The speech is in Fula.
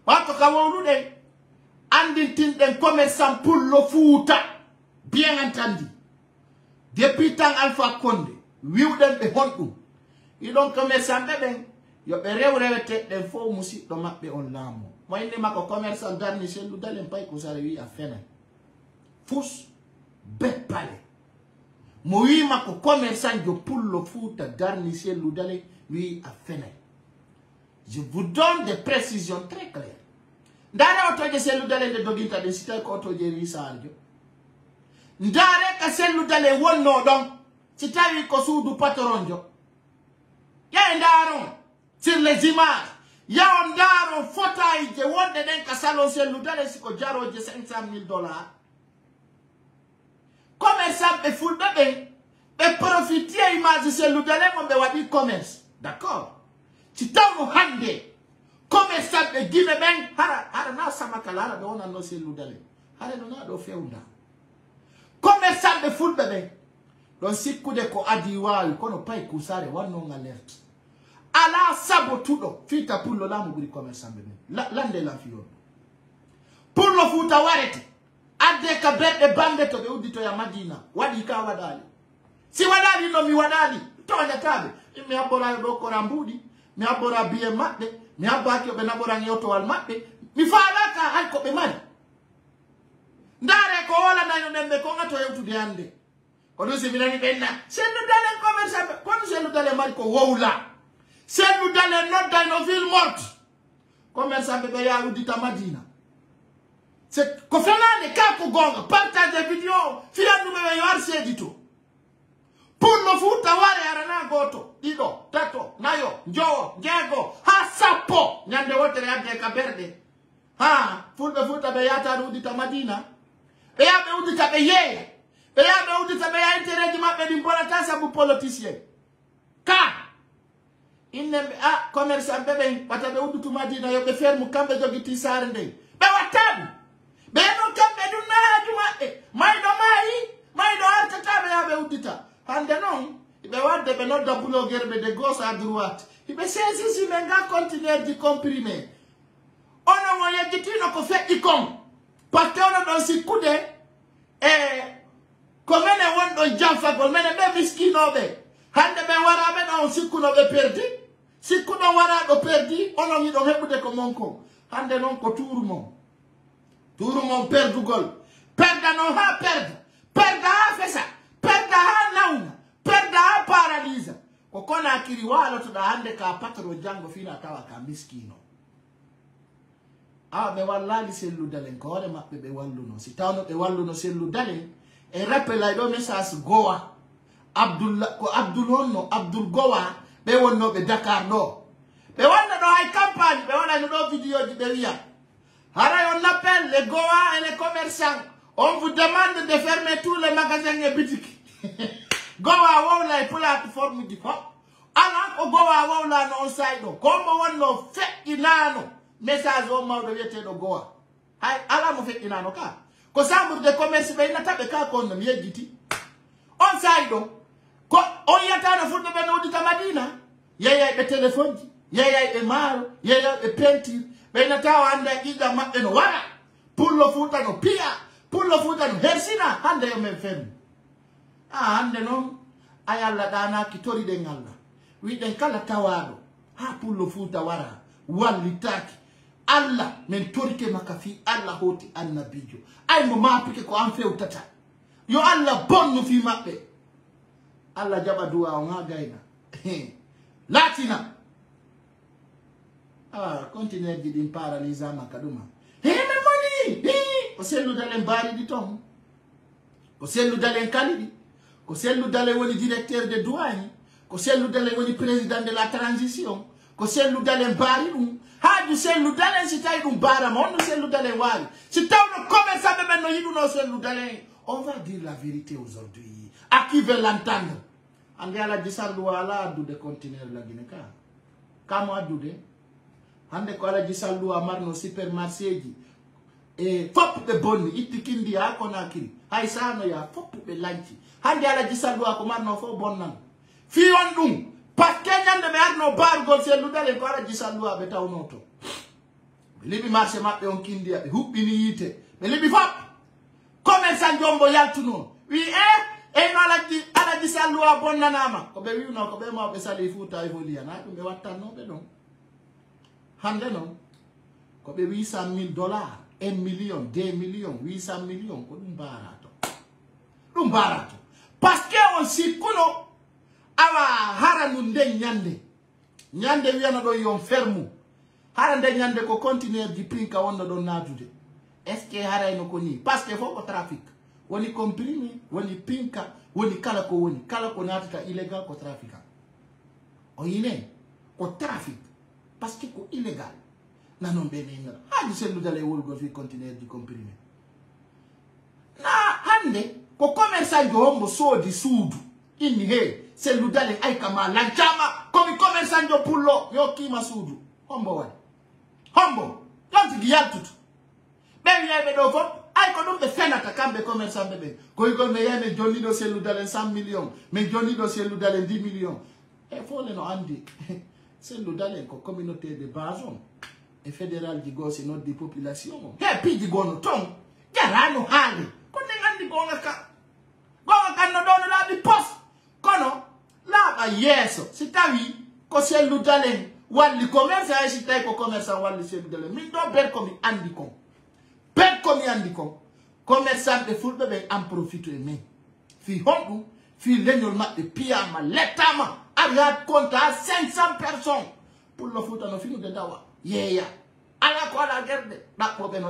wato ka wolude andintin den commerçant pour le Fouta bien entendu depuis temps Alpha Condé wiwden be honɗum idon commerçant ben yo be rewrewete den fo musi do mabbe on lamo moyne mako commerçant darni selu dalen pay ko sare wi a fena fous bepale mo wi mako commerçant jo pour le Fouta darni selu dalen wi a fena. Je vous donne des précisions très claires. Ndare otoje selu dalen de doginta de sita ko otoje risaljo ndare ka selu dalen wonno don sitawi ko suudu patronjo ya ndaron sur les images ya ndaron fotaije wonde den ka salon selu dalen siko jaroje $500,000 commerçant be fulbe be profiter image selu dalen mo be wadi commerce d'accord ci taw hande commerçant be gine ben hara na samakala do wona no selu dalen hara no na do fewnda commerçant be fulbe be don sikkude ko adi wawi kono pay kusare wanno alerte ala sabo tudo fita pour le lamu guri commerçant be lande la fiyo pour le Fouta warete adde ka bedde bande to be udito ya Madina wadi ka wadali si wadali no mi wadali to nyatabe mi abora do ko rambudi mi abora biye mabbe mi abaki be nabora nyoto wal mabbe mi faala ka hay ko be mari ndare ko wala nayo nembe ko ngato yewtude ande ko do se milani benna selu dalen commerçant ko selu dalen mari ko wowla selu dalen nodda no ville morte commerçant be ya udita Madina c'est ko fenane ka ko gonga partage vidéo fiandu be yo arse dito pour le Fouta ware arana goto dido tato nayo njo jego ha sapo nyande wotere adde ka berde ha fulbe Fouta be yata udita Madina be ya be udita be ye be ya be udita be ya intereji mabbe di mbona sabu politicien ka inne commerçant be wata be uditu Madina yo be fermu kambe jogiti sarnde be watabu be no kambe dunna haju mabbe maydo artata be ya be udita hande non be wadde be no dabulo gerbe de gauche à droite ibe sesi si menga continuer di comprimer ono mo yegitino ko fe ikon parce que ono don sikude komene wondo jamfa komene be miskino be hande be warabe don sikuno be perdi sikuno warabe perdi ono mi don hebude ko monko hande non ko turumo perdugol perda no ha perda ha fesa perda ha nauna perda ha paralisa ko kona akiri wala to da hande ka patro jango fina tawa ka miskino be wallali selu dalen ko wala mabbe be walluno si tawno be walluno selu dalen e rappelay do message gowa Abdul Gowa be wonno be Dakar do be wonna do ay campagne be wona no vidéo di be wiya hara on appelle les Gowa et les commerçants. On vous demande de fermer tous les magasins et boutiques. Gowa wawla e plateforme di ko. Ala ko Gowa wawla no side do. Comme wonno fe inano message o mawdo yete do Gowa. Hay ala mo fe inano ka. Ko chambre de commerce be na tabe ka kon no yejiti. On side do. Ko on yata no fuddo be no di Madina. Yeye be téléphone, yeye e maro, yeye e peinture. Be na tawa ande ida mabbe no wara. Pour le Fouta no pia. Pour le Fouta no hersina hande yo men fem. Hande non ayalla dana kitori de ngalla. Wi den kala tawado. Pour le Fouta wara. Walitaki. Allah men torike makafi Allah hoti annabijo. Ay mo mapike ko an fewtata. Yo Allah bonno fi mabbe. Allah jaba duwa o ngagaina. Latina. Continue di paralisa makaduma. Ko selu dalen bari di tom. Ko selu dalen kalidi. Ko selu dalen woni directeur de douane. Ko selu dalen woni président de la transition. Ko selu dalen bari dum. Haju selu dalen si tay dum bara mon selu dalen wari. Si taw no commerçant be ben no yidu no selu dalen. On va dire la vérité aujourd'hui. À qui veut l'entendre? Ande ala disallu ala adu de conteneur la Guinée ka. Kamo adu de. Hande ko ala disallu amarno supermarché ji. E fop be bonni itti kindi ha kona kiri hay sano ya fop be lanci hande ala jisaldu ko marno fo bonnan fi on dum parce que nyande be arno bargol selu dale ko ala jisaldu be tawno to libi marché maɓɓe on kindi ɓe huɓɓini yiite ɓe libi fop commerçant jombo yaltuno wi no alaji salluwa bonnanama ko ɓe wiwno ko ɓe mawɓe sali Fouta e Volya na ɗum ɓe wattannoɓe ɗon hande noon ko ɓe $800,000 $1 million 2 millions 800 millions ko ɗum ɗum barato par ce que on sikkuno awa hara nu nden ñande wiyana ɗo yon fermu hara nde ñande ko conteneur ji pinka wonno ɗon natude est ce que harayno ko ni par ce que fof ko trafic woni comprimé woni pinka woni kala ko natata illégal ko trafiquant o yine ko trafic par ce que ko illégal nanon ɓe nenira haji selludale wolgol fi conteneur ji comprimé na hande ko commerçant jo hombo soodi suudu inni he selludale ay kama lancama komi commerçant jo pullo yo kima suudu hombo waɗi hombo jontigi yaltutu ɓe wiyeɓe ɗo fof ay ko ɗum ɓe fenata kamɓe commerçant ɓe ɓen koygol mi yeyi min jonniɗo selludale 100 millions min jonniɗo selludale 10 millions e fole no andi selludale ko communauté de base on e fédéral ji goo si noddi population o he piiji gonno ton jarano haali ko nden andi gonga kan no ɗono laaɓi pos kono laaɓa yeeso si tawi ko selludalen walli commerçant e si tawi ko commerçant walli selludalen min ɗo ber komi andi kon commerçant ɓe fulɓe ɓen en profite e men fi honɗum fi leñol maɓɓe piyama lettama ari ha compta 500 personnes pour le Fouta no finude dawa yeeya ala ko ala guerɗe ɗaɓɓoɓe no